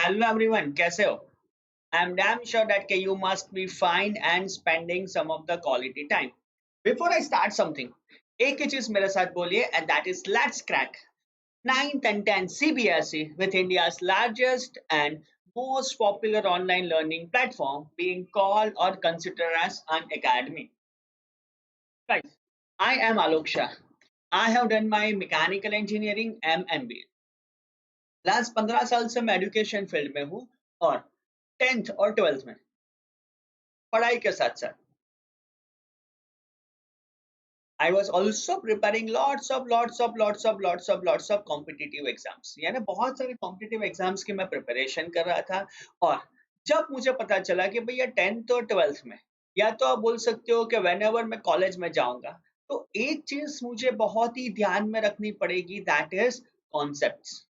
Hello everyone, कैसे हो? I'm damn sure that you must be fine and spending some of the quality time. Before I start something, एक ही चीज मेरे साथ बोलिए and that is let's crack 9th and 10th CBSE with India's largest and most popular online learning platform being called or considered as an academy. Guys, I am Alok Shah. I have done my mechanical engineering MMB. Last 15 साल से मैं education field में हूँ और 10th और 12th में पढ़ाई के साथ साथ I was also preparing lots of competitive exams यानी बहुत सारे कॉम्पिटिटिव एग्जाम्स की मैं प्रिपरेशन कर रहा था। और जब मुझे पता चला कि भैया 10th और 12th में या तो आप बोल सकते हो कि वेन एवर मैं कॉलेज में जाऊंगा तो एक चीज मुझे बहुत ही ध्यान में रखनी पड़ेगी दैट इज कॉन्सेप्ट्स।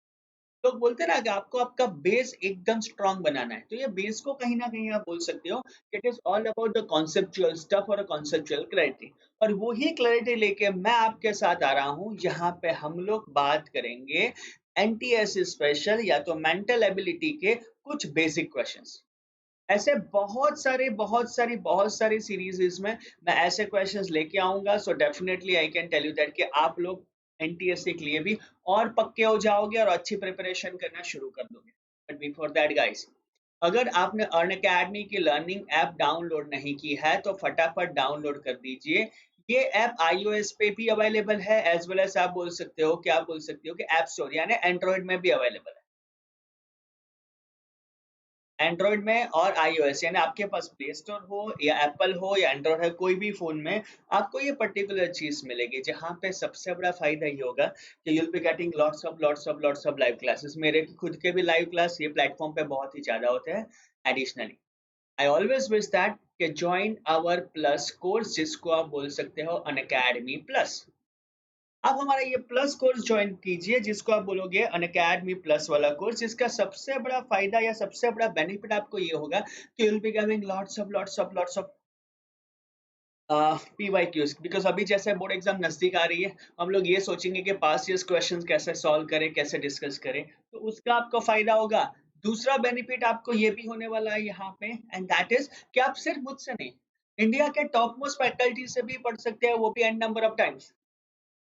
लोग बोलते हैं ना कि आपको आपका बेस एकदम स्ट्रांग बनाना है तो ये बेस को कहीं ना कहीं आप बोल सकते हो it is all about the conceptual stuff और कॉन्सेप्चुअल क्लैरिटी। और वही क्लैरिटी लेके मैं आपके साथ आ रहा हूँ यहाँ पे हम लोग बात करेंगे एनटीएस स्पेशल या तो मेंटल एबिलिटी के कुछ बेसिक क्वेश्चंस। ऐसे बहुत सारी सीरीज में मैं ऐसे क्वेश्चंस लेके आऊंगा so definitely I can tell you that कि आप लोग एनटीएससी के लिए भी और पक्के हो जाओगे और अच्छी प्रिपरेशन करना शुरू कर दोगे। बट बिफोर दैट गाइस, अगर आपने अर्न अकेडमी की लर्निंग ऐप डाउनलोड नहीं की है तो फटाफट डाउनलोड कर दीजिए। ये ऐप iOS पे भी अवेलेबल है एज वेल एज आप बोल सकते हो कि ऐप स्टोर यानी एंड्रॉइड में भी अवेलेबल है। एंड्रॉइड में और iOS यानी आपके पास प्ले स्टोर हो या एप्पल हो या एंड्रॉइड है कोई भी फोन में आपको ये पर्टिकुलर चीज मिलेगी जहाँ पे सबसे बड़ा फायदा ये होगा कि you'll be getting lots of live classes. मेरे खुद के भी लाइव क्लास ये प्लेटफॉर्म पे बहुत ही ज्यादा होते हैं। Additionally I always wish that कि ज्वाइन आवर प्लस कोर्स जिसको आप बोल सकते हो अनअकैडमी प्लस। आप हमारा ये प्लस कोर्स ज्वाइन कीजिए जिसको आप बोलोगे अनअकैडमी प्लस वाला कोर्स। इसका सबसे बड़ा फायदा या सबसे बड़ा बेनिफिट आपको ये होगा कि you'll be having lots of PYQs because अभी जैसे बोर्ड एग्जाम नजदीक आ रही है हम लोग ये सोचेंगे कि पास ईयर्स क्वेश्चंस कैसे सॉल्व करें कैसे डिस्कस करें तो उसका आपको फायदा होगा। दूसरा बेनिफिट आपको ये भी होने वाला है यहाँ पे एंड दैट इज कि आप सिर्फ मुझसे नहीं इंडिया के टॉप मोस्ट फैकल्टी से भी पढ़ सकते हैं वो भी एन नंबर ऑफ टाइम्स।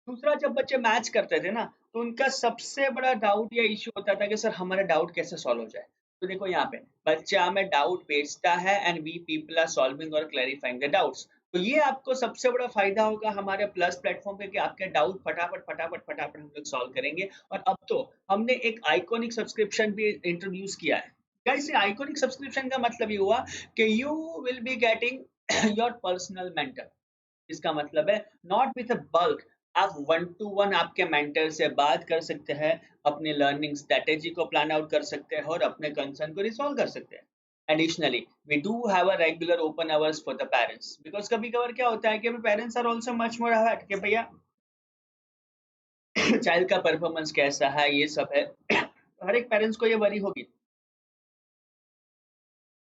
दूसरा जब बच्चे मैच करते थे ना तो उनका सबसे बड़ा डाउट या इश्यू होता था कि सर हमारा डाउट कैसे सॉल्व हो जाए। तो देखो यहाँ पे बच्चा हमें डाउट भेजता है and we people are solving और क्लैरिफाइंग द डाउट्स। तो ये आपको सबसे बड़ा फायदा होगा हमारे प्लस प्लेटफॉर्म पे कि आपके डाउट फटाफट फटाफट फटाफट हम लोग सॉल्व करेंगे। और अब तो हमने एक आइकॉनिक सब्सक्रिप्शन भी इंट्रोड्यूस किया है। गाइस ये आइकॉनिक सब्सक्रिप्शन का मतलब ये हुआ कि you will be getting your personal mentor. इसका मतलब है नॉट विथ अ बल्क, आप वन टू वन आपके मेंटर से बात कर सकते हैं, अपनी लर्निंग स्ट्रेटेजी को प्लान आउट कर सकते हैं और अपने कंसर्न को रिजॉल्व कर सकते हैं। Additionally we do have a regular open hours for the parents because कभी कभार क्या होता है कि parents are also much more aware कि भैया चाइल्ड का परफॉर्मेंस कैसा है ये सब है तो हर एक पेरेंट्स को ये वरी होगी।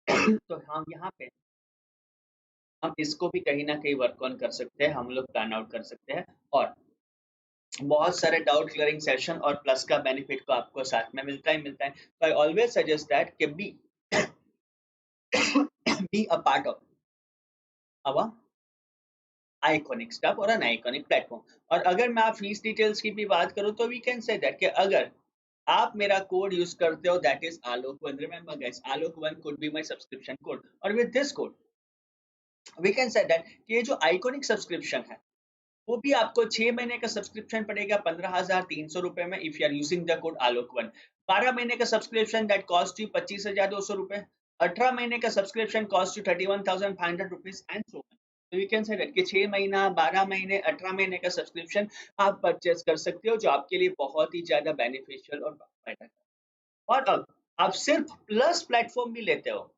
तो हम यहाँ पे हम इसको भी कहीं ना कहीं वर्क ऑन कर सकते हैं, हम लोग प्लान आउट कर सकते हैं। और बहुत सारे डाउट क्लियरिंग सेशन और प्लस का बेनिफिट को आपको साथ में मिलता ही मिलता है। तो आई ऑलवेज सजेस्ट दैट कि be be a part of our iconic stuff और एन आइकॉनिक प्लेटफॉर्म। और अगर मैं आप फीस डिटेल्स की भी बात करूं तो वी कैन से दैट कि अगर आप मेरा कोड यूज करते हो that is Alok one, remember guys Alok one could be my subscription code और with this code we can say that कि ये जो आइकॉनिक सब्सक्रिप्शन है वो भी आपको 6 महीने का सब्सक्रिप्शन पड़ेगा 15,300 रुपए में if you are using the code Alok one. 12 महीने का सब्सक्रिप्शन दैट कॉस्ट यू 25,200 रुपए। 18 महीने का subscription cost you 31,500 rupees and so on. तो यू कैन से दैट कि 6 महीना 12 महीने 18 महीने का सब्सक्रिप्शन आप परचेस कर सकते हो जो आपके लिए बहुत ही ज्यादा बेनिफिशियल और फायदा है। और अब आप सिर्फ प्लस प्लेटफॉर्म भी लेते हो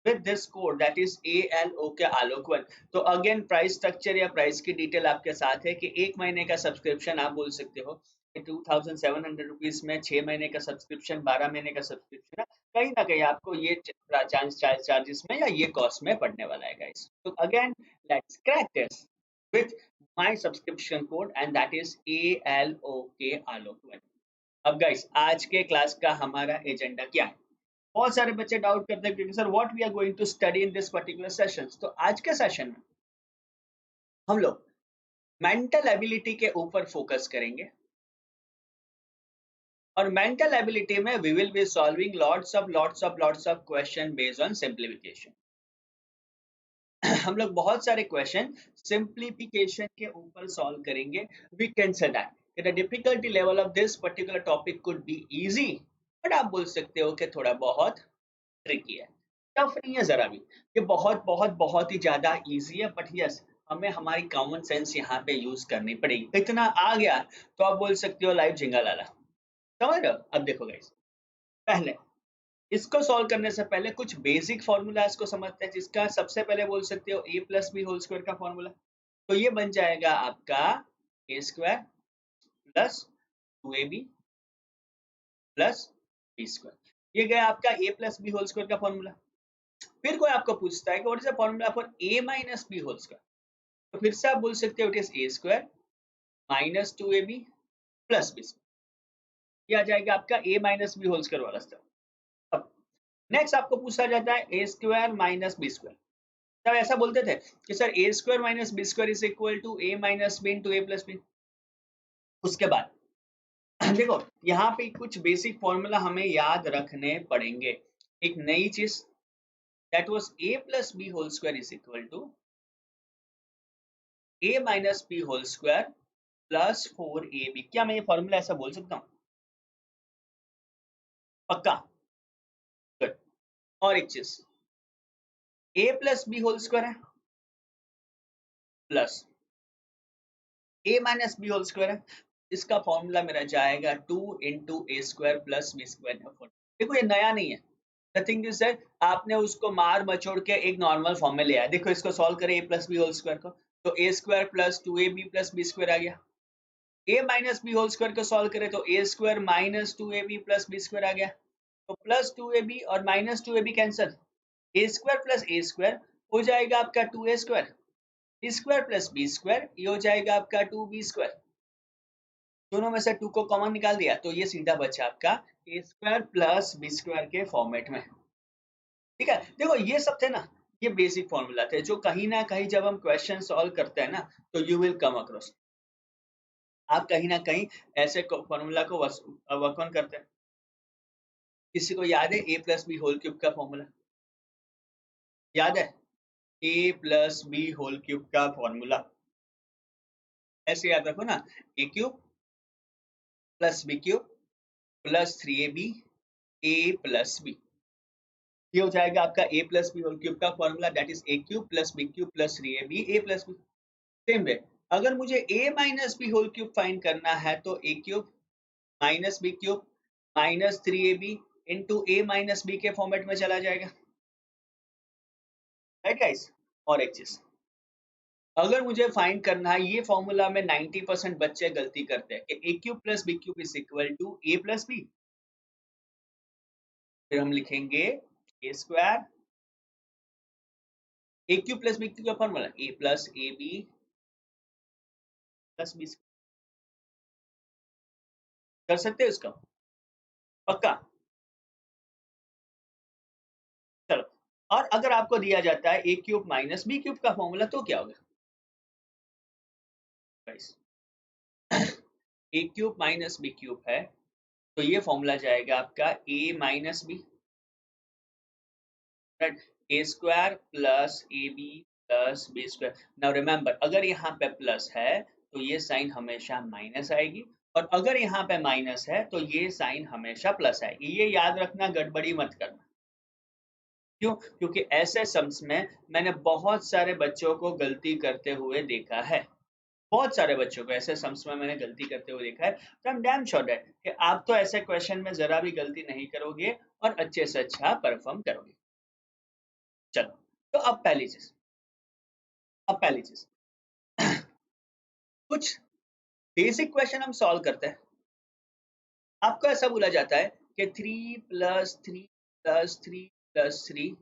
with this code that is ALOK Alok one. तो अगेन प्राइस स्ट्रक्चर या प्राइस की डिटेल आपके साथ है कि 1 महीने का सब्सक्रिप्शन आप बोल सकते हो 2,700 रुपीज में, 6 महीने का सब्सक्रिप्शन 12 महीने का सब्सक्रिप्शन कहीं ना कहीं आपको ये चार्जेस में या ये कॉस्ट में पड़ने वाला है गाइस। तो again let's crack this with my subscription code and that is ALOK Alok one. अब गाइस आज के क्लास का हमारा एजेंडा क्या है? बहुत सारे बच्चे डाउट करते हैं कि sir what we are going to study in this particular sessions. तो आज के सेशन में हम लोग मेंटल एबिलिटी के ऊपर फोकस करेंगे और मेंटल एबिलिटी में we will be solving lots of question based on simplification. हम लोग बहुत सारे क्वेश्चन सिंप्लीफिकेशन के ऊपर सॉल्व करेंगे। We can say that the difficulty level of this particular topic could be easy, but आप बोल सकते हो कि थोड़ा बहुत ट्रिकी है, टफ नहीं है जरा भी। ये बहुत बहुत बहुत ही ज्यादा इजी है, बट यस हमें हमारी कॉमन सेंस यहाँ पे यूज करनी पड़ेगी। इतना आ गया तो आप बोल सकते हो लाइव झिंगा लाला। समझ रहे हो? अब देखो गाइस, पहले इसको सॉल्व करने से पहले कुछ बेसिक फॉर्मूलाज को समझते हैं, जिसका सबसे पहले बोल सकते हो a plus B whole square का फॉर्मूला। तो ये बन जाएगा आपका A square plus 2ab plus B square. ये गया आपका a plus B whole square का फॉर्मूला। फिर कोई आपको पूछता है कि what is the formula for a minus B whole square, तो फिर से आप बोल सकते हो it is A square minus 2ab plus B square. ये आ जाएगा आपका a minus B whole square वाला स्टेप। अब नेक्स्ट आपको पूछा जाता है A square minus B square. तब ऐसा बोलते थे कि sir A square minus B square is equal to A minus B into A plus B. उसके बाद देखो यहाँ पे कुछ बेसिक फॉर्मूला हमें याद रखने पड़ेंगे। एक नई चीज, that was a plus B whole square is equal to a minus B whole square plus 4ab। क्या मैं ये फॉर्मूला ऐसा बोल सकता हूँ? पक्का? गुड। और एक चीज, a plus B whole square है plus a minus B whole square है। इसका फॉर्मूला मेरा जाएगा 2 into A square plus B square. देखो ये नया नहीं है। द थिंग इज दैट आपने उसको मार मचोड़ के एक नॉर्मल फॉर्म में ले आया। देखो इसको सॉल्व करें A plus B whole square को, तो A square plus 2ab plus B square आ गया। A minus B whole square को सॉल्व करें तो A square minus 2ab plus B square आ गया। तो प्लस 2ab और minus 2ab cancel, A square plus A square हो जाएगा आपका 2a square, B square plus B square ये हो जाएगा आपका 2b स्क्वायर। दोनों में से 2 को कॉमन निकाल दिया तो ये सीधा बचा आपका A square plus B square के फॉर्मेट में। ठीक है, देखो ये सब थे ना, ये बेसिक फॉर्मूला थे जो कहीं ना कहीं जब हम क्वेश्चन सॉल्व करते हैं ना तो यू विल कम अक्रॉस। आप कहीं ना कहीं ऐसे फॉर्मूला को वर्क ऑन करते हैं। किसी को याद है A plus B whole cube का फॉर्मूला? याद है? A plus B whole cube का फॉर्मूला ऐसे याद रखो ना, A cube plus B cube plus 3ab A plus B. ये हो जाएगा आपका a plus B whole cube का formula, that is A cube plus B cube plus 3ab A plus B. Same way अगर मुझे a minus B whole cube find करना है तो a cube minus B cube minus 3ab into a minus B के format में चला जाएगा। Right guys? और एक चीज, अगर मुझे फाइंड करना है, ये फॉर्मूला में 90% बच्चे गलती करते हैं कि a cube plus B cube is equal to a plus B. फिर हम लिखेंगे a square, A cube plus B cube का formula A plus A B plus B. कर सकते हो इसका? पक्का? चलो, और अगर आपको दिया जाता है A cube minus B cube का फॉर्मूला तो क्या होगा guys? A cube minus B cube है तो ये फॉर्मूला जाएगा आपका A minus B, right? A square plus A B plus B square. Now remember अगर यहाँ पे प्लस है तो ये साइन हमेशा माइनस आएगी, और अगर यहाँ पे माइनस है तो ये साइन हमेशा प्लस आएगी। ये याद रखना, गड़बड़ी मत करना। क्यों? क्योंकि ऐसे सम्स में मैंने बहुत सारे बच्चों को गलती करते हुए देखा है। बहुत सारे बच्चों को ऐसे सम्स में मैंने गलती करते हुए देखा है। तो I am damn sure that कि आप तो ऐसे क्वेश्चन में जरा भी गलती नहीं करोगे और अच्छे से अच्छा परफॉर्म करोगे। चलो, तो अब पहली चीज कुछ बेसिक क्वेश्चन हम सॉल्व करते हैं। आपको ऐसा बोला जाता है कि 3 + 3 + 3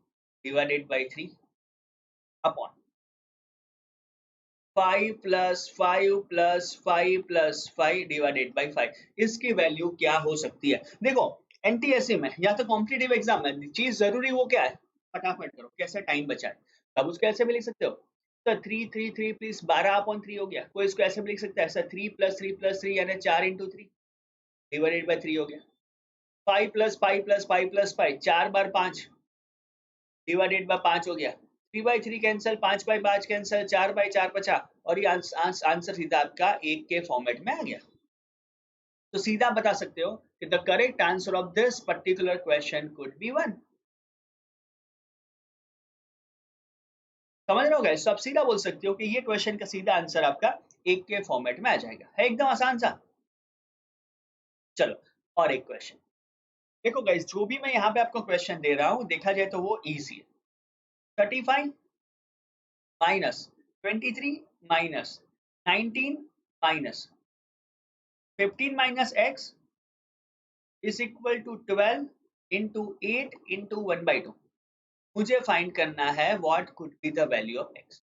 divided by 3 upon 5 plus 5 plus 5 plus 5 divided by 5, इसकी वैल्यू क्या हो सकती है? देखो एनटीएससी में या तो कॉम्पिटिटिव एग्जाम में चीज जरूरी वो क्या है, फटाफट करो, कैसे टाइम बचाए। अब उसको ऐसे भी लिख सकते हो, तो 3 प्लस 12/3 हो गया। कोई इसको ऐसे भी लिख सकता है, ऐसा 3 प्लस 3 यानी 4 × 3 डिवाइडेड बाई 3 हो गया। 5 plus 5 plus 5 plus 5 4 bar 5 divided by 5 हो गया। 3/3 कैंसिल, 5/5 कैंसिल, 4/4 बचा, और ये आंसर सीधा आपका 1 के फॉर्मेट में आ गया। तो सीधा बता सकते हो कि the correct answer of this particular question could be 1। समझ रहे हो गाइस? तो आप सीधा बोल सकते हो कि ये क्वेश्चन का सीधा आंसर आपका 1 के फॉर्मेट में आ जाएगा। है एकदम आसान सा। चलो और एक क्वेश्चन देखो गाइस, जो भी मैं यहाँ पे आपको क्वेश्चन दे रहा हूँ देखा जाए तो वो इजी है। 35 minus 23 minus 19 minus 15 minus x is equal to 12 into 8 into 1/2। मुझे फाइंड करना है what could be the value of x।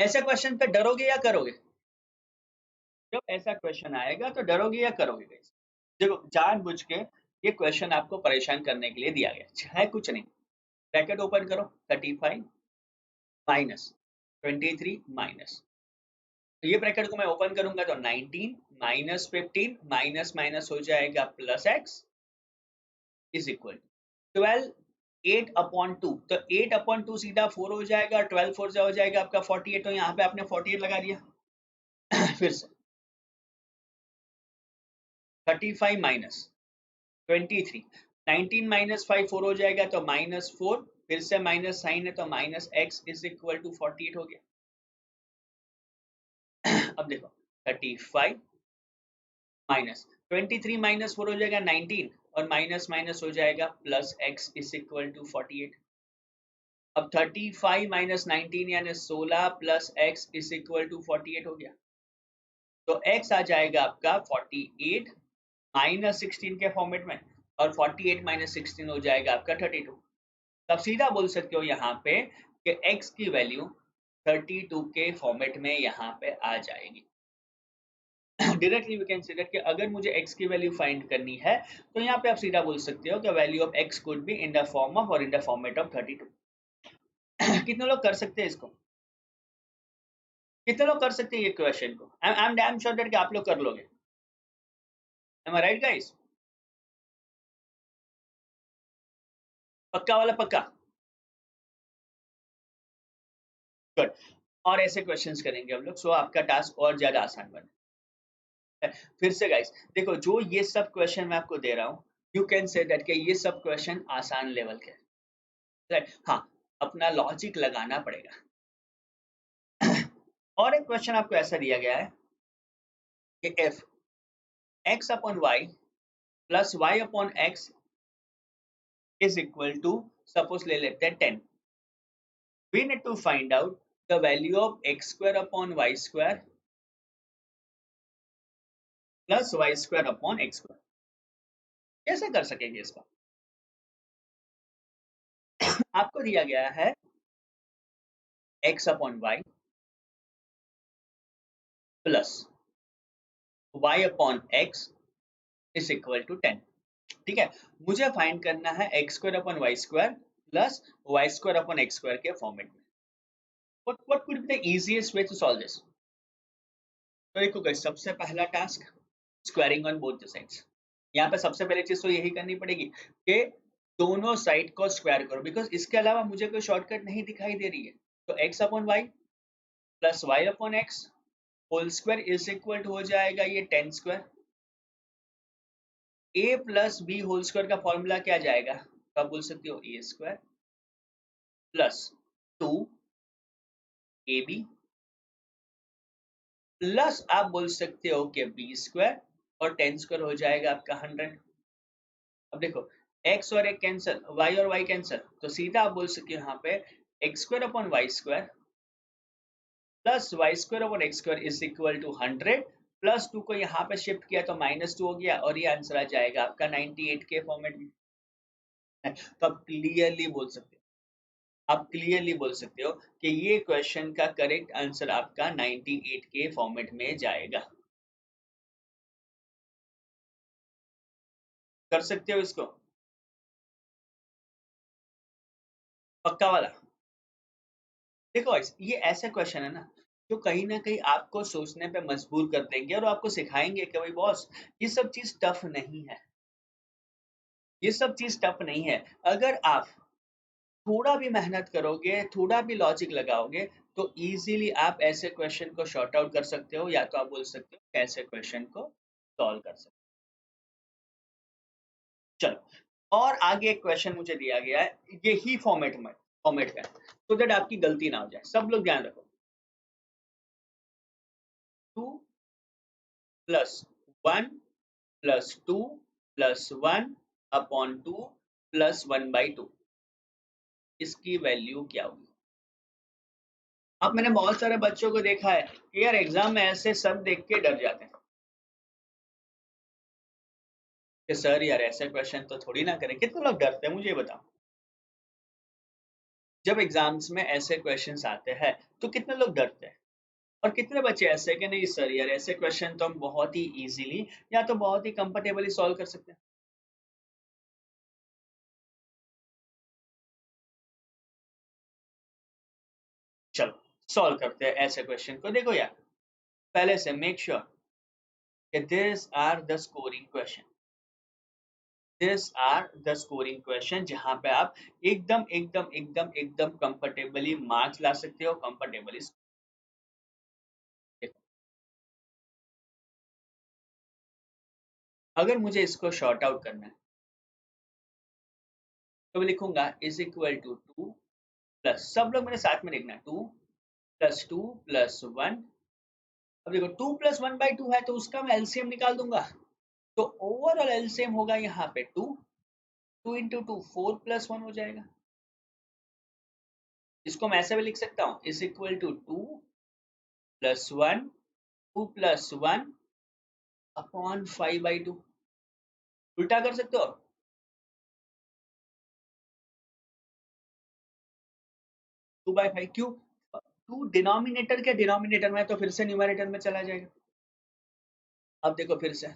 ऐसे क्वेश्चन पे डरोगे या करोगे? जब ऐसा क्वेश्चन आएगा तो डरोगे या करोगे गाइस? देखो जानबूझ के ये क्वेश्चन आपको परेशान करने के लिए दिया गया है, कुछ नहीं। ब्रैकेट ओपन करो, 35 माइनस 23 माइनस, तो ये ब्रैकेट को मैं ओपन करूंगा तो 19 माइनस 15 माइनस माइनस हो जाएगा प्लस x इज इक्वल 12 8/2। तो 8/2 सीधा 4 हो जाएगा, 12 4 हो जाएगा आपका 48। तो यहाँ पे आपने 48 लगा दिया। फिर से 35 माइनस 23, 19 माइनस 5 4 हो जाएगा तो -4, फिर से माइनस साइन है तो minus x is equal to 48 हो गया। अब देखो 35 माइनस 23 माइनस 4 हो जाएगा 19, और माइनस माइनस हो जाएगा plus x is equal to 48। अब 35 माइनस 19 यानी 16 plus x is equal to 48 हो गया। तो x आ जाएगा आपका 48 माइनस 16 के फॉर्मेट में, और 48 माइनस 16 हो जाएगा आपका 32। तब सीधा बोल सकते हो यहाँ पे कि x की वैल्यू 32 के फॉर्मेट में यहाँ पे आ जाएगी। Directly we can say that कि अगर मुझे x की वैल्यू फाइंड करनी है तो यहाँ पे आप सीधा बोल सकते हो कि value of x could be in the form of और इन द फॉर्मेट ऑफ 32। कितने लोग कर सकते हैं इसको? कितने लोग कर सकते हैं ये क्वेश्चन को? I am damn sure that कि आप लोग कर लोगे। M I right guys? पक्का वाला पक्का? गुड। और ऐसे क्वेश्चंस करेंगे हम लोग, सो आपका टास्क और ज्यादा आसान बने। फिर से गाइस देखो, जो ये सब क्वेश्चन मैं आपको दे रहा हूँ, यू कैन से दैट कि ये सब क्वेश्चन आसान लेवल के, राइट? हाँ, अपना लॉजिक लगाना पड़ेगा। और एक क्वेश्चन आपको ऐसा दिया गया है कि if x upon y plus y upon x is equal to, suppose ले लेते हैं 10, we need to find out the value of x square upon y square plus y square upon x square। कैसे कर सकेंगे इसका? आपको दिया गया है x upon y plus y upon x is equal to 10। ठीक है, मुझे फाइंड करना है x square upon y square plus y square upon x square के फॉर्मेट में। what could be the easiest way to solve this? तो देखो guys, सबसे पहला task squaring on both the sides. यहाँ पे सबसे पहली चीज तो यही करनी पड़ेगी कि दोनों साइड को स्क्वायर करो, बिकॉज इसके अलावा मुझे कोई शॉर्टकट नहीं दिखाई दे रही है। तो x upon y plus y upon x whole square is equal to हो जाएगा ये 10 square. a plus B whole square का फॉर्मूला क्या जाएगा? तो आप बोल सकते हो a square plus 2ab plus आप बोल सकते हो कि बी स्क्वायर, और 10 स्क्वायर हो जाएगा आपका 100। अब देखो x और एक कैंसिल, y और y कैंसिल, तो सीधा आप बोल सकते हो यहाँ पे x square upon y square plus y square upon x square is equal to 100, plus 2 को यहाँ पे शिफ्ट किया तो -2 हो गया, और ये आंसर आ जाएगा आपका 98 के फॉर्मेट में। तो आप क्लियरली बोल सकते हो आप क्लियरली बोल सकते हो कि ये क्वेश्चन का करेक्ट आंसर आपका 98 के फॉर्मेट में जाएगा। कर सकते हो इसको, पक्का वाला। देखो ये ऐसा क्वेश्चन है ना जो कहीं ना कहीं आपको सोचने पे मजबूर कर देंगे और आपको सिखाएंगे कि भाई बॉस, ये सब चीज टफ नहीं है, ये सब चीज टफ नहीं है। अगर आप थोड़ा भी मेहनत करोगे, थोड़ा भी लॉजिक लगाओगे, तो इजीली आप ऐसे क्वेश्चन को शॉर्ट आउट कर सकते हो, या तो आप बोल सकते हो कि ऐसे क्वेश्चन को सॉल्व कर सकते हो। चलो, और आगे एक क्वेश्चन मुझे दिया गया है यही फॉर्मेट का, तो दैट आपकी गलती ना हो जाए। सब लोग ध्यान रखो। 2 + 1 + 2 + 1/2 इसकी वैल्यू क्या होगी? अब मैंने बहुत सारे बच्चों को देखा है कि यार एग्जाम में ऐसे सब देख के डर जाते हैं कि सर यार ऐसे क्वेश्चन तो थोड़ी ना करें। कितने लोग डरते हैं मुझे ये बताओ, जब एग्जाम्स में ऐसे क्वेश्चंस आते हैं तो कितने लोग डरते हैं? और कितने बच्चे ऐसे हैं कि नहीं सर यार ऐसे क्वेश्चन तो हम बहुत ही इजीली या तो बहुत ही कंफर्टेबली सॉल्व कर सकते हैं। चलो सॉल्व करते हैं ऐसे क्वेश्चन को। देखो यार, पहले से मेक श्योर कि this are the scoring question, this are the scoring question जहां पे आप एकदम एकदम एकदम एकदम कंफर्टेबली मार्क्स ला सकते हो, कंफर्टेबली। अगर मुझे इसको शॉर्ट आउट करना है तो मैं लिखूंगा इज इक्वल टू 2 + सब लोग मेरे साथ में लिखना है, 2 + 2 + 1। अब देखो 2 + 1/2 है तो उसका मैं एलसीएम निकाल दूंगा, तो ओवरऑल एलसीएम होगा यहाँ पे 2, 2 × 2 4 + 1 हो जाएगा। इसको मैं ऐसे भी लिख सकता हूँ इज इक्वल टू 2 + 1, 2 + 1/5/2। उल्टा कर सकते हो, 2/5। क्यों? 2 डिनोमिनेटर के डिनोमिनेटर में तो फिर से न्यूमरेटर में चला जाएगा। अब देखो फिर से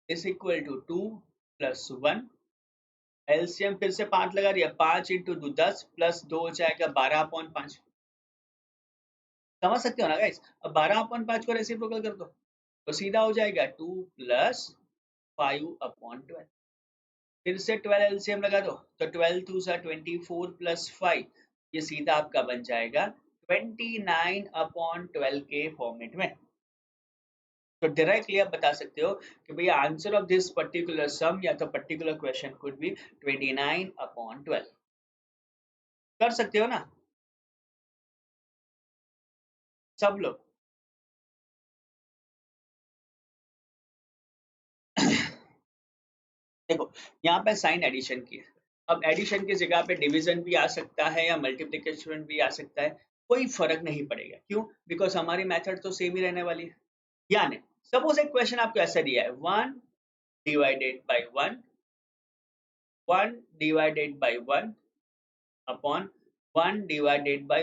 इज इक्वल टू 2 + 1, एलसीएम फिर से 5 लगा दिया, 5 × 2 10 +2 हो जाएगा 12/5। समझ सकते हो ना गाइस? अब 12/5 को रेसिप्रोकल कर दो तो सीधा हो जाएगा 2 + 5/12। फिर से 12 एलसीएम लगा दो तो 12 2 24 + 5, ये सीधा आपका बन जाएगा 29/12 के फॉर्मेट में। तो डायरेक्टली आप बता सकते हो कि भैया आंसर ऑफ दिस पर्टिकुलर सम या तो पर्टिकुलर क्वेश्चन कुड बी 29/12। कर सकते हो ना सब लोग? देखो यहाँ पे साइन एडिशन की है, अब एडिशन की जगह पे डिवीजन भी आ सकता है या मल्टीप्लिकेशन भी आ सकता है, कोई फर्क नहीं पड़ेगा। क्यों? बिकॉज हमारी मेथड तो सेम ही रहने वाली है। यानी सपोज एक क्वेश्चन आपको ऐसा दिया है 1 / 1, 1 / 1 अपॉन 1 /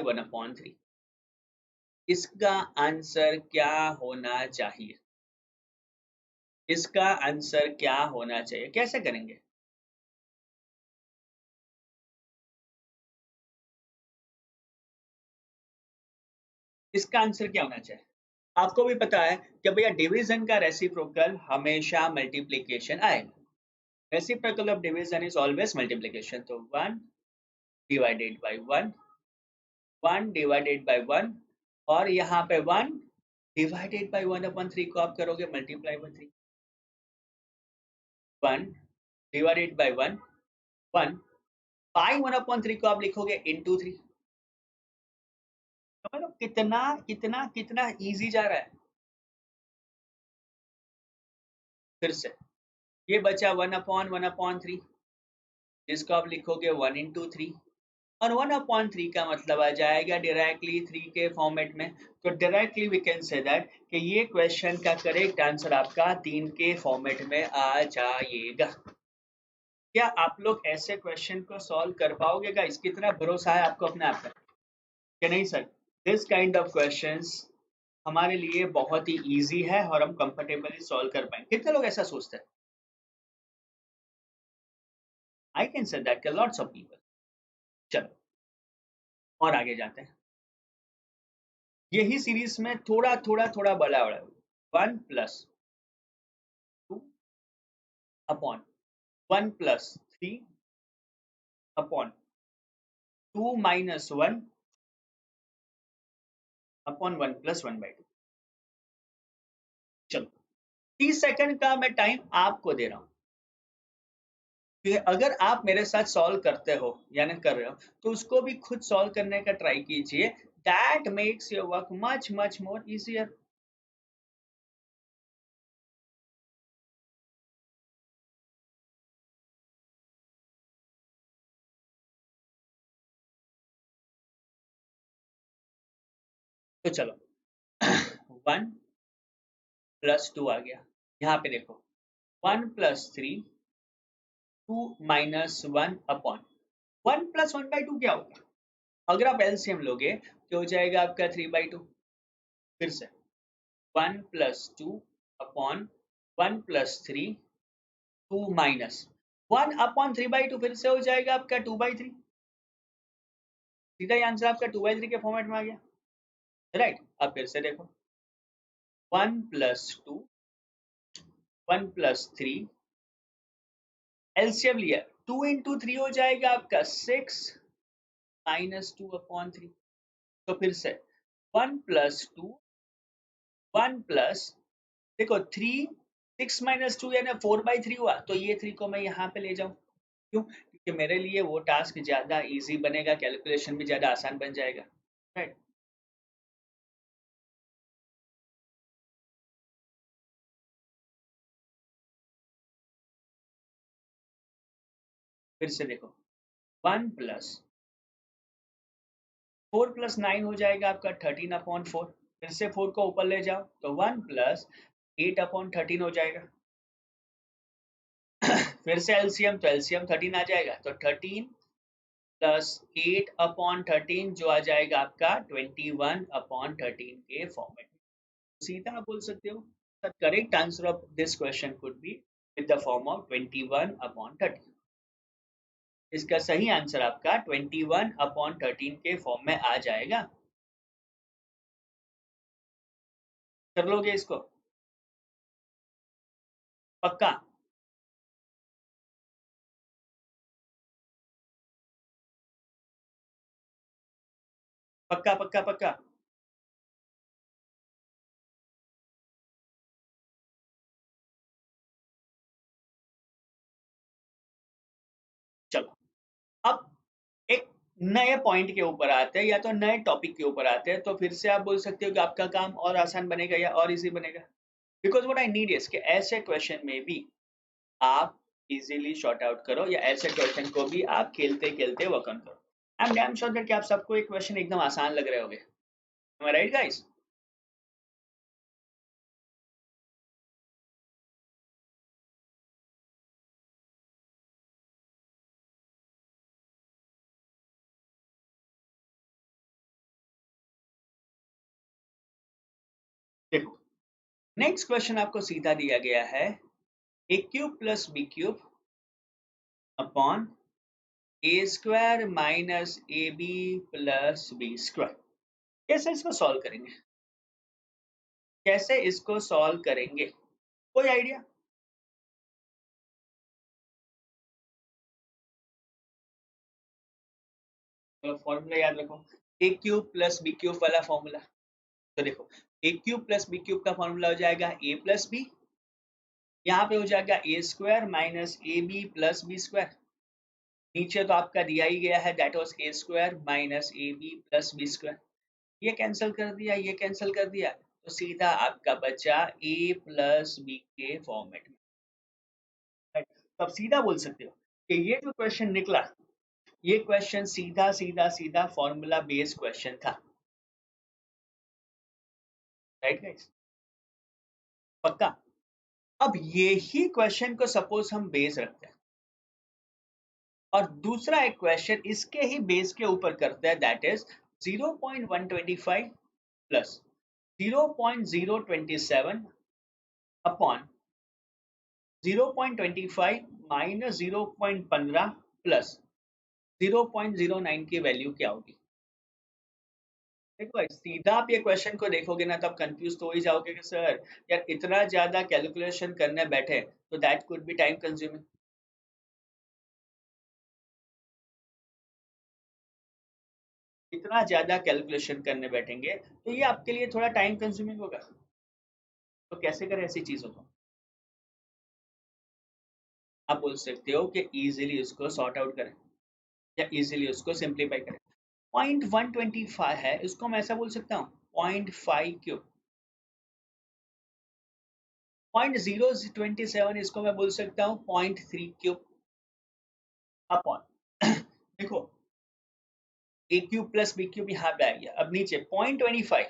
1/3, इसका आंसर क्या होना चाहिए? इसका आंसर क्या होना चाहिए? कैसे करेंगे? इसका आंसर क्या होना चाहिए? आपको भी पता है कि भैया डिवीजन का रेसिप्रोकल हमेशा मल्टीप्लिकेशन आएगा। Reciprocal of division is always multiplication. तो 1 / 1, 1 / 1 और यहाँ पे 1 / 1/3 को आप करोगे मल्टीप्लाई बाई 3। 1 / 1, 1 पाई 1/3 को आप लिखोगे इंटू 3। समझ लो कितना कितना कितना इजी जा रहा है। फिर से ये बचा 1/1/3, जिसको आप लिखोगे 1 × 3, और 1/3 का मतलब आ जाएगा डायरेक्टली 3 के फॉर्मेट में। तो directly we can say that कि ये क्वेश्चन का करेक्ट आंसर आपका 3 के फॉर्मेट में आ जाएगा। क्या आप लोग ऐसे क्वेश्चन को सॉल्व कर पाओगे गाइस? कितना भरोसा है आपको अपने आप पर कि नहीं sir, this kind of questions हमारे लिए बहुत ही इजी है और हम कंफर्टेबली सॉल्व कर पाएंगे? कितने लोग ऐसा सोचते हैं? आई can say that lots of people. चलो और आगे जाते हैं। यही सीरीज में थोड़ा थोड़ा थोड़ा बड़ा बड़ा 1+2 अपॉन 1+3 अपॉन 2 - 1 अपॉन 1+1/2। चलो 30 सेकंड का मैं टाइम आपको दे रहा हूँ कि अगर आप मेरे साथ सॉल्व करते हो यानी कर रहे हो तो उसको भी खुद सॉल्व करने का ट्राई कीजिए। That makes your work much much more easier. तो चलो 1+2 आ गया। यहाँ पे देखो 1+3 2 - 1 अपॉन 1+1/2 क्या होगा? अगर आप एलसीएम लोगे तो हो जाएगा आपका 3/2। फिर से 1+2 अपॉन 1+3 2 - 1 अपॉन 3/2 फिर से हो जाएगा आपका 2/3। सीधा ही आंसर आपका 2/3 के फॉर्मेट में आ गया। राइट, अब फिर से देखो 1+2 1+3 एलसीएम लिया 2 × 3 हो जाएगा आपका 6 -2/3। तो फिर से 1+2 1+ देखो 3 6 - 2 यानी 4/3 हुआ तो ये 3 को मैं यहाँ पे ले जाऊँ। क्यों? क्योंकि मेरे लिए वो टास्क ज़्यादा इजी बनेगा, कैलकुलेशन भी ज़्यादा आसान बन जाएगा। राइट, फिर से देखो 1+4+9 हो जाएगा आपका 13/4। फिर से 4 को ऊपर ले जाओ तो 1+8/13 हो जाएगा। फिर से एलसीएम तो एलसीएम 13 आ जाएगा तो 13+8/13 जो आ जाएगा आपका 21/13 के फॉर्मेट में। सीधा आप बोल सकते हो the correct answer of this question could be with the form of 21/13। इसका सही आंसर आपका 21/13 के फॉर्म में आ जाएगा। कर लोगे इसको? पक्का? पक्का पक्का पक्का? चलो अब एक नए पॉइंट के ऊपर आते हैं या तो नए टॉपिक के ऊपर आते हैं, तो फिर से आप बोल सकते हो कि आपका काम और आसान बनेगा या और इजी बनेगा। Because what I need is कि ऐसे क्वेश्चन में भी आप इजीली शॉर्ट आउट करो या ऐसे क्वेश्चन को भी आप खेलते खेलते वर्क ऑन करो। I am damn sure that कि आप सबको एक क्वेश्चन एकदम आसान लग रहे होंगे। Am I right guys? देखो नेक्स्ट क्वेश्चन आपको सीधा दिया गया है A cube plus B cube upon A square minus A B plus B square. कैसे इसको सॉल्व करेंगे? कैसे इसको सॉल्व करेंगे? कोई आइडिया? तो फॉर्मूला याद रखो, A cube plus B cube वाला फॉर्मूला। तो देखो A cube plus B cube का फॉर्मूला हो जाएगा ए प्लस बी, यहाँ पे हो जाएगा A square minus A B plus B square. नीचे तो आपका दिया ही गया है that was A square minus A B plus B square. ये कैंसिल कर दिया, ये कैंसिल कर दिया, तो सीधा आपका बचा ए प्लस बी के फॉर्मेट में। राइट, तो आप सीधा बोल सकते हो कि ये जो क्वेश्चन निकला, ये क्वेश्चन सीधा सीधा सीधा फॉर्मूला बेस्ड क्वेश्चन था। Right guys? पक्का? अब यही क्वेश्चन को सपोज हम बेस रखते हैं और दूसरा एक क्वेश्चन इसके ही बेस के ऊपर करते हैं, that is 0.125 plus 0.027 upon 0.25 minus 0.15 plus 0.09 की वैल्यू क्या होगी। देखो भाई, सीधा आप ये क्वेश्चन को देखोगे ना तब कंफ्यूज तो हो ही जाओगे कि सर यार इतना ज्यादा कैलकुलेशन करने बैठे तो that could be time consuming. इतना ज्यादा कैलकुलेशन करने बैठेंगे तो ये आपके लिए थोड़ा टाइम कंज्यूमिंग होगा। तो कैसे करें ऐसी चीजों को। आप बोल सकते हो कि इजीली उसको सॉर्ट आउट करें या इजीली उसको सिंप्लीफाई करें। 0.125 है, इसको मैं ऐसा बोल सकता हूँ 0.5 क्यूब। 0.027 इसको मैं बोल सकता हूँ 0.3 क्यूब अपॉन देखो A cube plus B cube यहाँ पे आ गया। अब नीचे 0.25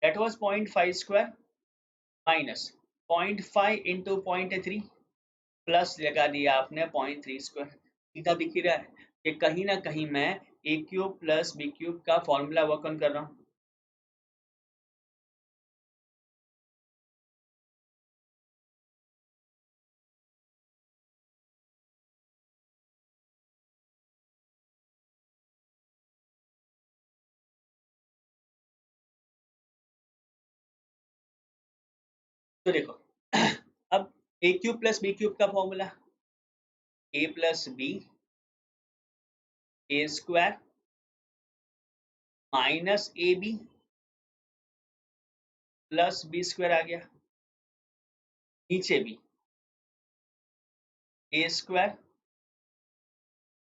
that was 0.5 square minus 0.5 into 0.3 plus लगा दिया आपने 0.3 स्क्वायर। सीधा दिख ही रहा है कि कहीं ना कहीं मैं A cube plus B cube का फॉर्मूला वर्क ऑन कर रहा हूँ। तो देखो अब A cube plus B cube का formula A plus B A square minus A B plus B square आ गया। नीचे भी A square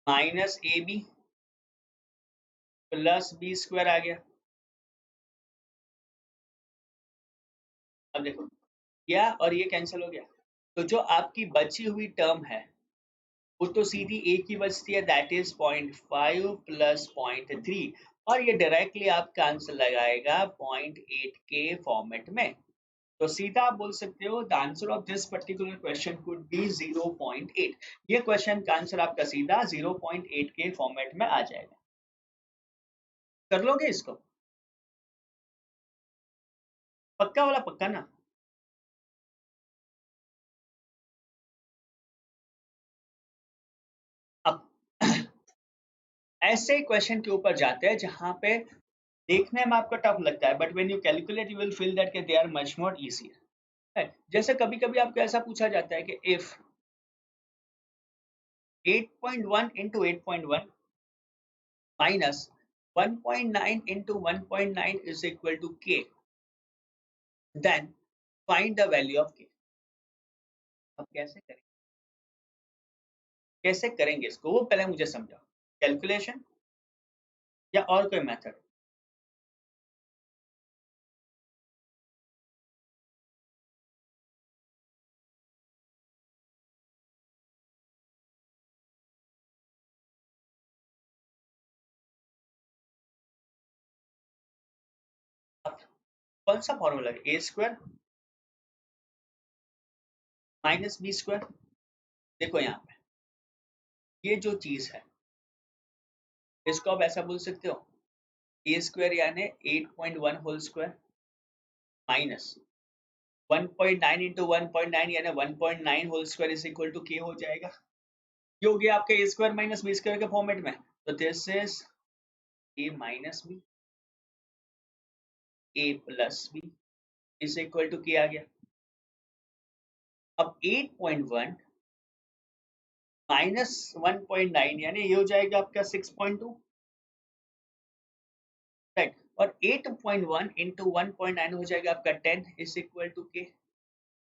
minus A B plus B square आ गया। अब देखो या और ये कैंसिल हो गया। तो जो आपकी बची हुई टर्म है वो तो सीधी ए की बचती है, दैट इज 0.5 प्लस 0.3 और ये डायरेक्टली आपका आंसर लगाएगा 0.8 के फॉर्मेट में। तो सीधा आप बोल सकते हो the answer of this particular question could be 0.8। ये क्वेश्चन का आंसर आपका सीधा 0.8 के फॉर्मेट में आ जाएगा। कर लोगे इसको? पक्का वाला पक्का ना? अब ऐसे क्वेश्चन के ऊपर जाते हैं जहां पे देखने में आपको टफ लगता है but when you calculate you will feel that के they are much more easier. जैसे कभी कभी आपको ऐसा पूछा जाता है कि if 8.1 into 8.1 minus 1.9 into 1.9 is equal to K, then find the value of K. अब कैसे करेंगे इसको वो पहले मुझे समझाओ। कैलकुलेशन या और कोई मेथड? कौन सा फॉर्मूला है? A square minus B square. देखो यहाँ पे ये जो चीज है इसको आप ऐसा बोल सकते हो ए स्क्वायर यानी 8.1 होल स्क्वायर माइनस 1.9 इंटू 1.9 यानी 1.9 whole square is equal to k हो जाएगा। ये हो गया आपके a square minus B square के फॉर्मेट में। तो this is a minus b a plus b is equal to k आ गया। अब 8.1 माइनस 1.9 यानी ये हो जाएगा आपका 6.2, राइट। और 8.1 इंटू 1.9 हो जाएगा आपका 10 इज इक्वल टू के।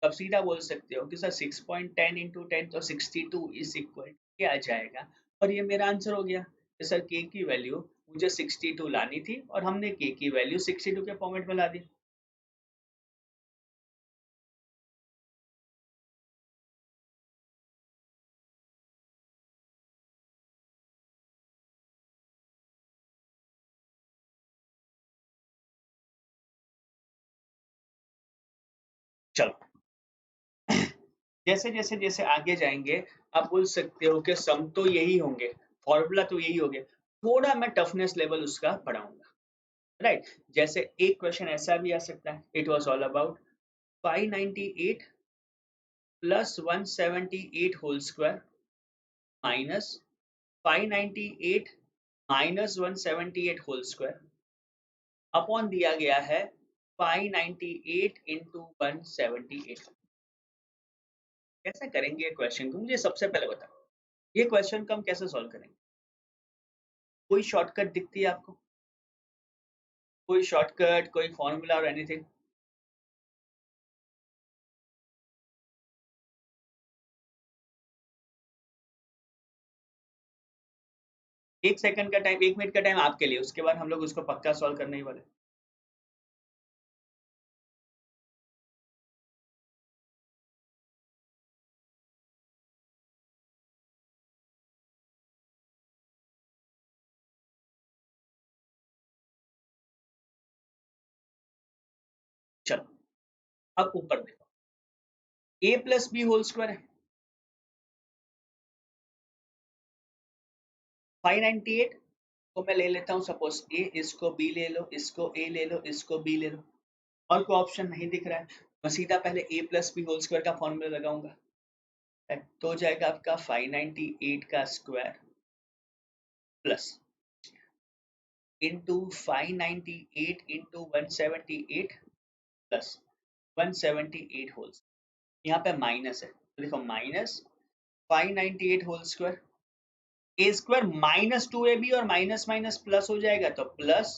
अब सीधा बोल सकते हो कि सर 6.10 इंटू 10 तो 62 इज इक्वल के आ जाएगा। और ये मेरा आंसर हो गया कि सर के की वैल्यू मुझे 62 लानी थी और हमने के की वैल्यू 62 के फॉर्मेट में ला दी। चलो जैसे जैसे जैसे आगे जाएंगे आप बोल सकते हो कि सम तो यही होंगे, फॉर्मूला तो यही होंगे, थोड़ा मैं टफनेस लेवल उसका बढ़ाऊंगा, राइट। जैसे एक क्वेश्चन ऐसा भी आ सकता है, it was all about 598 plus 178 whole square minus 598 minus 178 whole square upon दिया गया है 598 इंटू 178। कैसे करेंगे ये क्वेश्चन को, मुझे सबसे पहले बताओ ये क्वेश्चन को हम कैसे सॉल्व करेंगे। कोई शॉर्टकट दिखती है आपको, कोई शॉर्टकट, कोई फॉर्मूला और एनीथिंग? एक सेकंड का टाइम, 1 मिनट का टाइम आपके लिए, उसके बाद हम लोग उसको पक्का सॉल्व करने ही वाले। चलो अब ऊपर देखो, a plus B whole square है 598, तो मैं ले लेता हूँ सपोज a, इसको b ले लो, इसको a ले लो, इसको b ले लो, और कोई ऑप्शन नहीं दिख रहा है, मैं सीधा पहले a plus B whole square का फॉर्मूला लगाऊंगा, तो हो जाएगा आपका 598 का square plus into 598 into 178 plus 178 whole, यहाँ पे माइनस है तो देखो minus 598 whole square, a square minus 2ab और माइनस माइनस प्लस हो जाएगा तो प्लस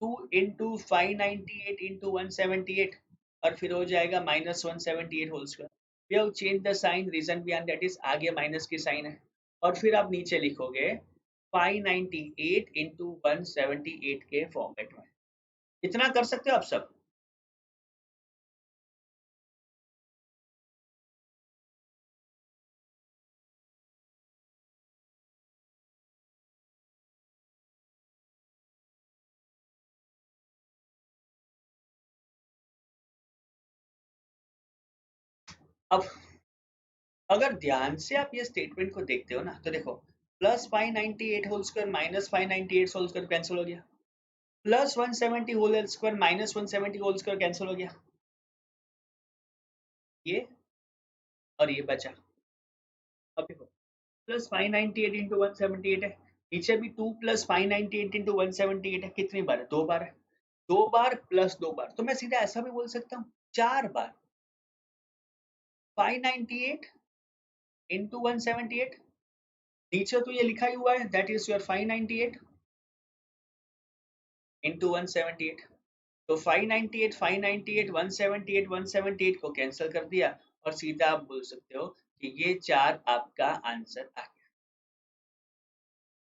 2 इंटू 598 इंटू 178 और फिर हो जाएगा minus 178 whole square. We have change the sign, reason behind that is आगे माइनस की साइन है, और फिर आप नीचे लिखोगे 598 इंटू 178 के फॉर्मेट में। इतना कर सकते हो आप सब? अब अगर ध्यान से आप ये स्टेटमेंट को देखते हो ना तो देखो, plus 598 whole square minus 598 whole square cancel हो गया, plus 170 whole square minus 170 whole square cancel हो गया, ये और ये बचा। अब देखो प्लस 598 इंटू 178 है, नीचे भी 2 प्लस 598 इंटू 178 है, कितनी बार है? 2 बार है, 2 बार प्लस 2 बार, तो मैं सीधा ऐसा भी बोल सकता हूँ 4 बार 598 इंटू 178, नीचे तो ये लिखा ही हुआ है दैट इज योर 598 इंटू 178, तो 598 598 178 178 को कैंसिल कर दिया, और सीधा आप बोल सकते हो कि ये 4 आपका आंसर आ गया।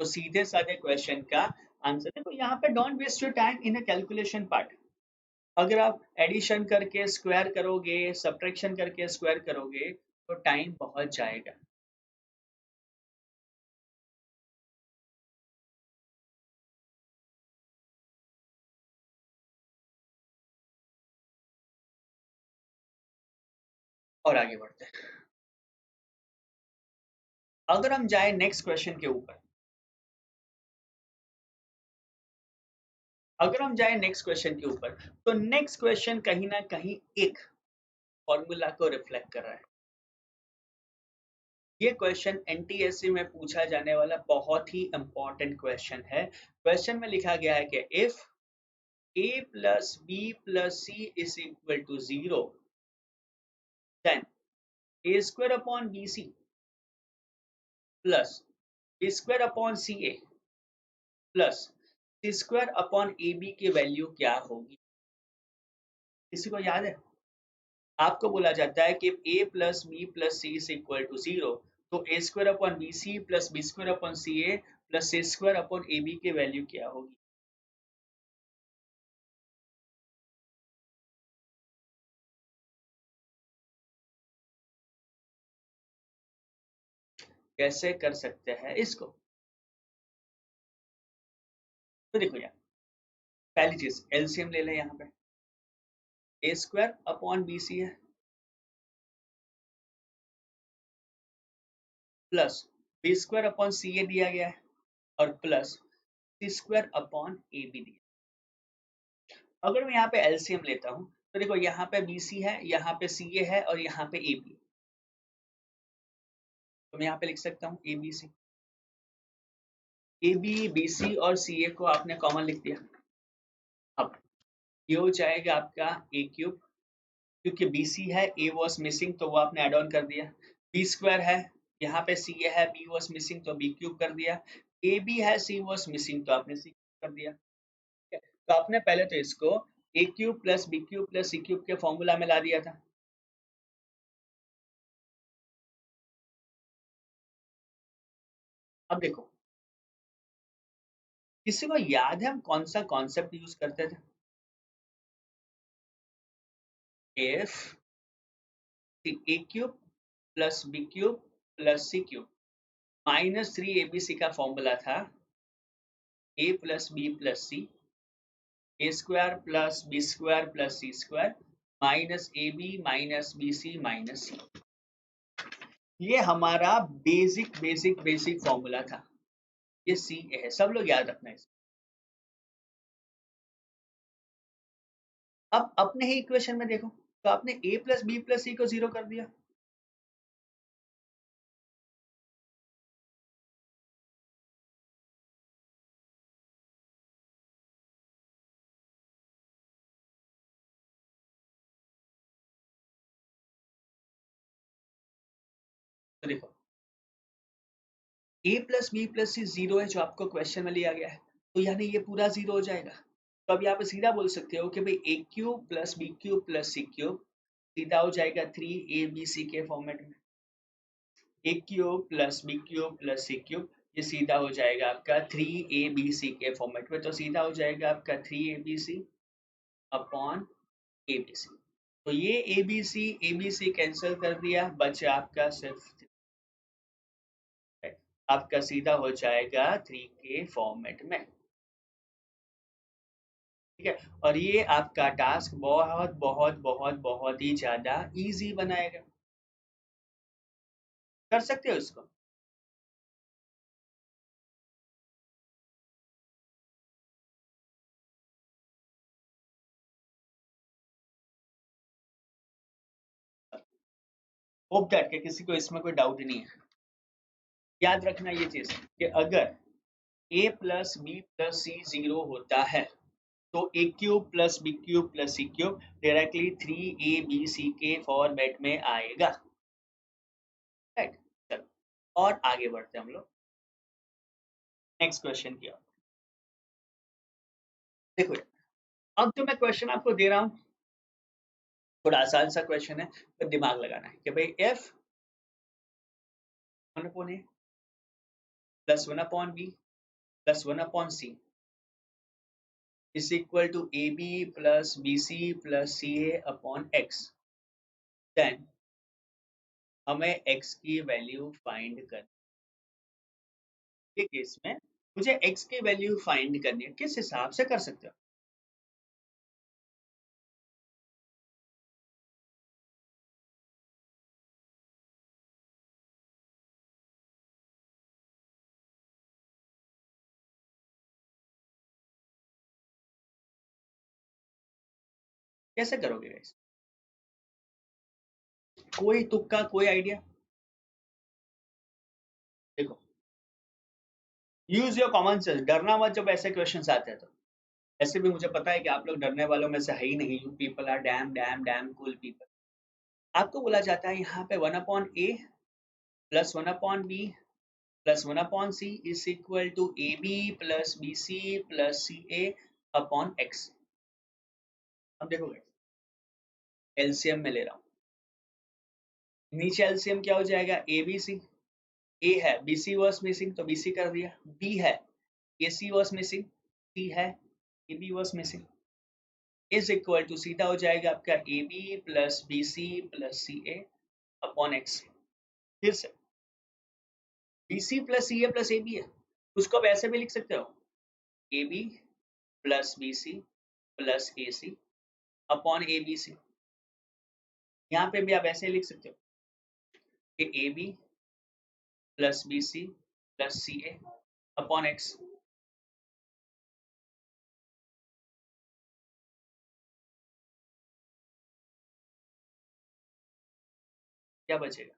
तो सीधे साधे क्वेश्चन का आंसर देखो, यहाँ पे don't waste your time in a calculation part. अगर आप एडिशन करके स्क्वायर करोगे, सब्ट्रैक्शन करके स्क्वायर करोगे तो टाइम बहुत जाएगा। और आगे बढ़ते हैं, अगर हम जाए नेक्स्ट क्वेश्चन के ऊपर, अगर हम जाए नेक्स्ट क्वेश्चन के ऊपर, तो नेक्स्ट क्वेश्चन कहीं ना कहीं एक फॉर्मूला को रिफ्लेक्ट कर रहा है। ये क्वेश्चन एनटीएससी में पूछा जाने वाला बहुत ही इंपॉर्टेंट क्वेश्चन है। क्वेश्चन में लिखा गया है कि if a plus B plus c is equal to 0, then a square upon b C plus B square upon c A plus C square upon A b की वैल्यू क्या होगी? किसी को याद है? आपको बोला जाता है कि a plus B plus c is equal to 0, तो a square upon b C plus B square upon c A plus C square upon A b की वैल्यू क्या होगी? कैसे कर सकते हैं इसको? तो देखो यार, पहली चीज एलसीएम ले लें, यहाँ पे a square upon b c है, plus B square upon c a दिया गया है और प्लस सी स्क्वायर अपॉन ए बी दिया। अगर मैं यहाँ पे एलसीएम लेता हूँ तो देखो यहाँ पे बी सी है, यहाँ पे सी ए है और यहाँ पे ए बी, तो मैं यहाँ पे लिख सकता हूँ a B C. A b b c और सी ए को आपने कॉमन लिख दिया। अब ये हो जाएगा आपका ए क्यूब, क्योंकि बी सी है, ए वॉज मिसिंग तो वो आपने एड ऑन कर दिया। बी स्क्वायर है, यहाँ पे सी ए है, बी वॉज मिसिंग तो बी क्यूब कर दिया। ए बी है, सी वॉज मिसिंग तो आपने सी क्यूब कर दिया। ठीक है? तो आपने पहले तो इसको A cube plus B cube plus C cube के फॉर्मूला में ला दिया था। अब देखो, किसी को याद है हम कौन सा कॉन्सेप्ट यूज करते थे? If A cube plus B cube plus C cube minus 3 abc का फॉर्मूला था A plus B plus C, A square plus B square plus C square minus A B minus B C minus C. ये हमारा basic basic basic formula था। ये सी A है, सब लोग याद रखना है। अब अपने ही इक्वेशन में देखो, तो आपने ए प्लस बी प्लस सी को जीरो कर दिया। तो देखो ए plus B plus C zero है जो आपको क्वेश्चन में लिया गया है, तो यानी ये पूरा जीरो हो जाएगा। तो अब यहाँ पे सीधा बोल सकते हो कि भाई A cube plus B cube plus C cube सीधा हो जाएगा 3 abc के फॉर्मेट में। A cube plus B cube plus C cube ये सीधा हो जाएगा आपका 3 abc के फॉर्मेट में, तो सीधा हो जाएगा आपका 3 abc अपॉन abc। तो ये abc कैंसिल कर दिया, बचा आपका सिर्फ आपका सीधा हो जाएगा 3 के फॉर्मेट में। ठीक है, और ये आपका टास्क बहुत बहुत बहुत बहुत ही ज्यादा इजी बनाएगा। कर सकते हो इसको। होप दैट कि किसी को इसमें कोई डाउट नहीं है। याद रखना ये चीज कि अगर a plus B plus C zero होता है तो A cube plus B cube plus C cube directly 3 abc के फॉर्मेट में आएगा। राइट, चलो और आगे बढ़ते हैं हम लोग नेक्स्ट क्वेश्चन की ओर। देखो अब जो मैं क्वेश्चन आपको दे रहा हूँ थोड़ा आसान सा क्वेश्चन है, तो दिमाग लगाना है कि भाई if one upon a plus one upon b plus one upon c is equal to a B plus B C plus C A upon x. Then हमें एक्स की वैल्यू फाइंड करनी है। केस में मुझे एक्स की value find करनी है, किस हिसाब से कर सकते हो? कैसे करोगे गाइस? कोई तुक्का, कोई आइडिया? देखो, यूज योर कॉमन सेंस, डरना मत जब ऐसे क्वेश्चंस आते हैं तो। ऐसे भी मुझे पता है कि आप लोग डरने वालों में से है ही नहीं। You people are damn damn damn cool people. आपको बोला जाता है यहाँ पे one upon a plus one upon b plus one upon c is equal to a B plus B C plus C A upon x. अब देखो LCM में ले रहा हूँ, नीचे एलसीएम क्या हो जाएगा? A B C. ए है, बी सी वॉज मिसिंग तो बी सी कर दिया। बी है, ए सी वॉज मिसिंग। सी है, A B was missing. Is equal to सीधा हो जाएगा आपका A B plus B C plus C A upon X. फिर से B C plus C A plus A B है, उसको आप ऐसे भी लिख सकते हो A B plus B C plus A C upon A B C. यहाँ पे भी आप ऐसे लिख सकते हो कि A B plus BC plus CA upon X। क्या बचेगा?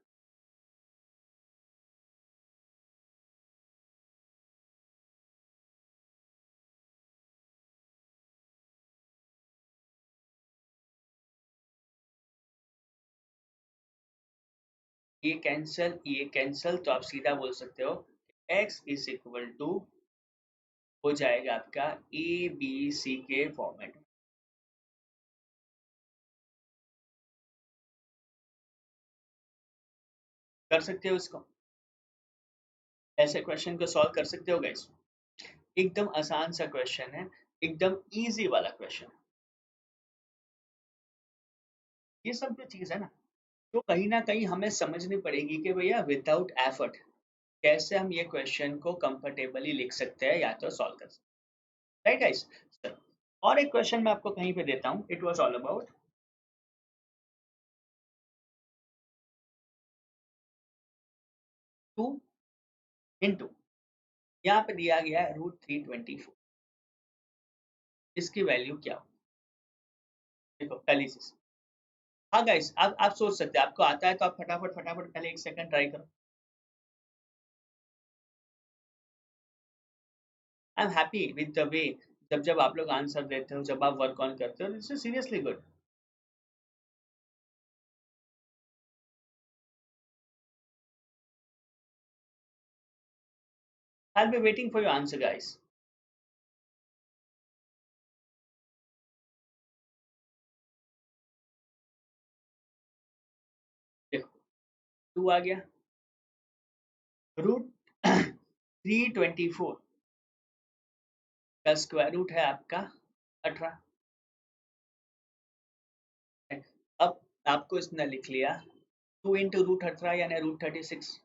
ये कैंसल तो आप सीधा बोल सकते हो x इज इक्वल टू हो जाएगा आपका ABC के फॉर्मेट। कर सकते हो इसको, ऐसे क्वेश्चन को सॉल्व कर सकते हो गाइस। एकदम आसान सा क्वेश्चन है, एकदम इजी वाला क्वेश्चन। ये सब जो चीज है ना, तो कहीं ना कहीं हमें समझनी पड़ेगी कि भैया विदाउट एफर्ट कैसे हम ये क्वेश्चन को कंफर्टेबली लिख सकते हैं या तो सॉल्व कर सकते हैं, राइट गाइस। और एक क्वेश्चन मैं आपको कहीं पे देता हूँ, it was all about 2 into, यहाँ पे दिया गया है √324, इसकी वैल्यू क्या हो? देखो पहली चीज, हाँ गाइस, आप सोच सकते हैं, आपको आता है तो आप फटाफट फटाफट पहले एक सेकंड ट्राई करो। I am happy with the way, जब जब आप लोग आंसर देते हो, जब आप वर्क ऑन करते हो, this is seriously good. I will be waiting for your answer guys. देखो 2 आ गया, √324 का स्क्वायर रूट है आपका 18। अब आपको इसने लिख लिया 2 इंटू √18 यानी √36,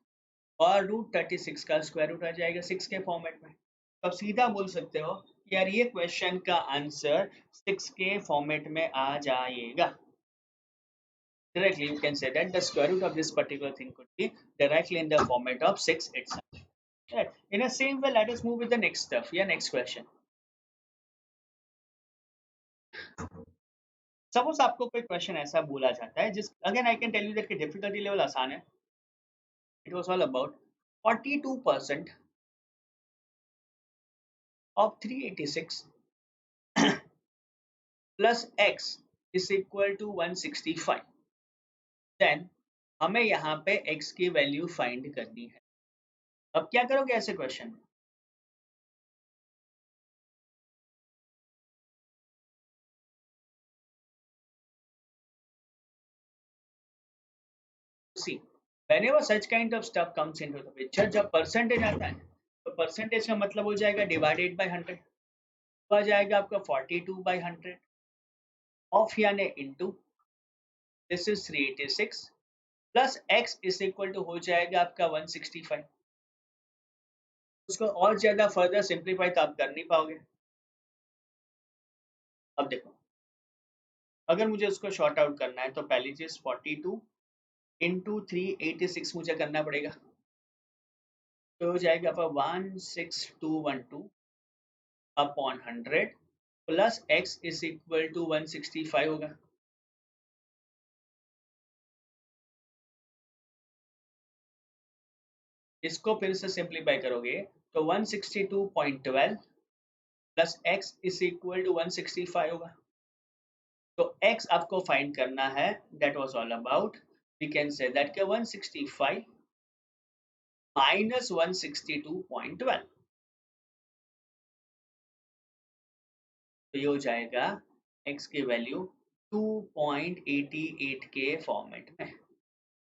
और √36 का स्क्वायर रूट आ जाएगा 6 के फॉर्मेट में। तो आप सीधा बोल सकते हो कि यार ये क्वेश्चन का आंसर 6 के फॉर्मेट में आ जाएगा। Directly you can say that the square root of this particular thing could be directly in the format of 6 itself. Right. In the same way, let us move with the next stuff. Yeah, next question. Suppose आपको कोई question ऐसा बोला जाता है जिस, again I can tell you that कि difficulty level आसान है। It was all about 42% of 386 plus x is equal to 165। Then हमें यहाँ पे x की वैल्यू फाइंड करनी है। अब क्या करोगे ऐसे क्वेश्चन में? सी, whenever such kind of stuff comes into the picture, जब परसेंटेज आता है तो परसेंटेज का मतलब हो जाएगा डिवाइडेड बाय 100, तो आ जाएगा आपका 42/100 ऑफ यानी into, this is 386 plus x is equal to हो जाएगा आपका 165। उसको और ज्यादा फर्दर सिंप्लीफाई तो आप कर नहीं पाओगे। अब देखो, अगर मुझे उसको शॉर्ट आउट करना है तो पहली चीज 42 इंटू 386 मुझे करना पड़ेगा, तो हो जाएगा आपका 16212 upon 100 plus x is equal to 165 होगा। इसको फिर से सिंप्लीफाई करोगे तो 162.12 plus x is equal to 165 होगा। तो x आपको फाइंड करना है, that was all about, we can say that के 165 माइनस 162.12, तो ये हो जाएगा x की वैल्यू 2.88 के फॉर्मेट में।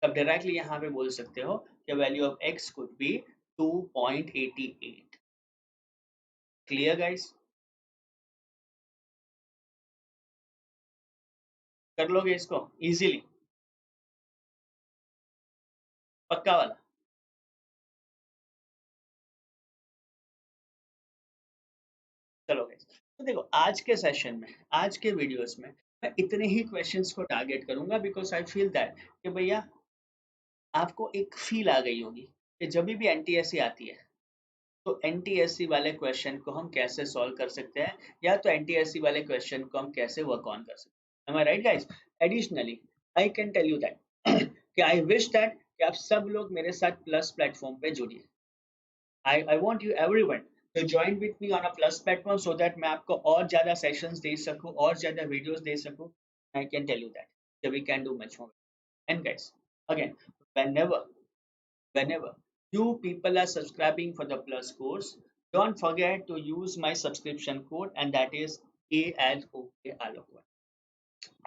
अब डायरेक्टली यहाँ पे बोल सकते हो कि value of x could be 2.88। Clear guys? कर लोगे इसको इजीली, पक्का वाला? चलो गाइस, तो देखो आज के सेशन में, आज के वीडियोस में मैं इतने ही क्वेश्चंस को टारगेट करूंगा, बिकॉज आई फील दैट कि भैया आपको एक फील आ गई होगी कि जब भी एनटीएससी आती है तो एनटीएससी वाले क्वेश्चन को हम कैसे सॉल्व कर सकते हैं, या तो एनटीएससी वाले क्वेश्चन को हम कैसे वर्क ऑन कर सकते हैं। Am I right guys? Additionally I can tell you that कि आई विश दैट कि आप सब लोग मेरे साथ प्लस प्लेटफॉर्म पे जुड़िए। I want you everyone to join with me on a plus platform so that मैं आपको और ज़्यादा sessions दे सकूँ, और ज़्यादा videos दे सकूँ। I can tell you that we can do much more. And guys, again, whenever whenever you people are subscribing for the plus course, don't forget to use my subscription code, and that is ALOK.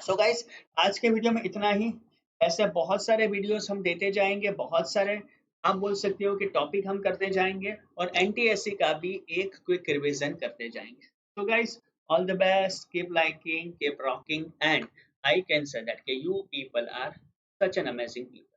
So guys, आज के video में इतना ही। ऐसे बहुत सारे videos हम देते जाएंगे, बहुत सारे आप बोल सकते हो कि टॉपिक हम करते जाएंगे, और एनटीएससी का भी एक क्विक रिवीजन करते जाएंगे। So guys, all the best, keep liking, keep rocking, and I can say that कि you people are such an amazing people.